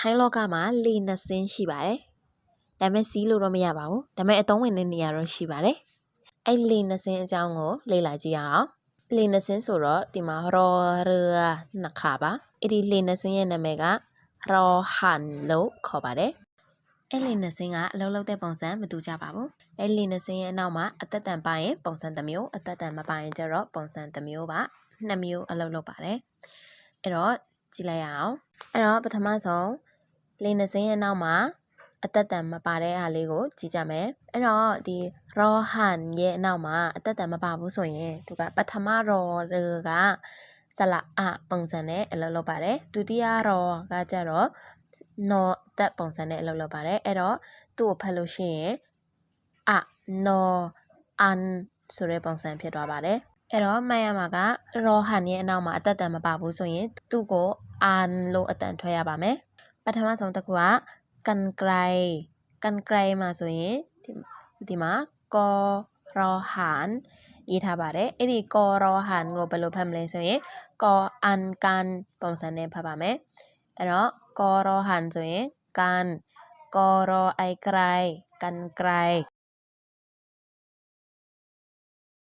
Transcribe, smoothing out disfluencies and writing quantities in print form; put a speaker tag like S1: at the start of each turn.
S1: ထိုင်းလောကမှာလေနှစ်စင်းရှိပါတယ်။ဒါပေမဲ့စီးလို့တော့မရပါဘူး။ဒါပေမဲ့အသုံးဝင်တဲ့နေရာတော့ရှိပါတယ်။အဲ့လေနှစ်စင်းအကြောင်းကိုလေ့လာကြည့်အောင်။လေနှစ်စင်းဆိုတော့ဒီမှာရောရနှစ်ခါပါ။အဲ့ဒီလေနှစ်စင်းရဲ့နာမည်ကရောဟန်လို့ခေါ်ပါတယ်။အဲ့လေနှစ်စင်းကအလုံးလုံးတဲ့ပုံစံမတူကြပါဘူး။အဲ့လေနှစ်စင်းရဲ့အနောက်မှာအသက်တန်ပါရင်ပုံစံတစ်မျိုးအသက်တန်မပါရင်ကျတော့ပုံစံတစ်မျိုးပါ။နှစ်မျိုးအလုံးလုံးပါတယ်။အဲ့တော့ကြည့်လိုက်ရအောင်အဲ့တော့ပထမဆုံးလေနှစ်စင်းရဲ့နောက်မှာအသက်တန်မပါတဲ့အားလေးကိုကြည့်ကြမယ်အဲ့တော့ဒီရောဟန်ရဲ့အနောက်မှာအသက်တန်မပါဘူးဆိုရင်သူကပထမရောကစလာအပုံစံနဲ့အလုပ်လုပ်ပါတယ်ဒုတိယရောကကြတော့နော်တက်ပုံစံနဲ့အလုပ်လုပ်ပါတယ်အဲ့တော့သူ့ကိုဖတ်လို့ရှိရင်အနော်အန်ဆိုတဲ့ပုံစံဖြစ်သွားပါတယ်အဲ့တော့မှတ်ရမှာကရောဟန်ရဲ့အနောက်မှာအသက်တန်မပါဘူးဆိုရင်သူ့ကိုအန်လို့အတန်ထွက်ရပါမယ်ပထမဆုံးတစ်ခုကกันไกรမှာဆိုရင်ဒီမှာကောရောဟန်ရေးထားပါတယ်အဲ့ဒီကောရောဟန်ကိုဘယ်လိုဖတ်မလဲဆိုရင်ကောအန်ကန်ပုံစံနဲ့ဖတ်ပါမယ်အဲ့တော့ကောရောဟန်ဆိုရင်กันကောရောไอไกรกันไกร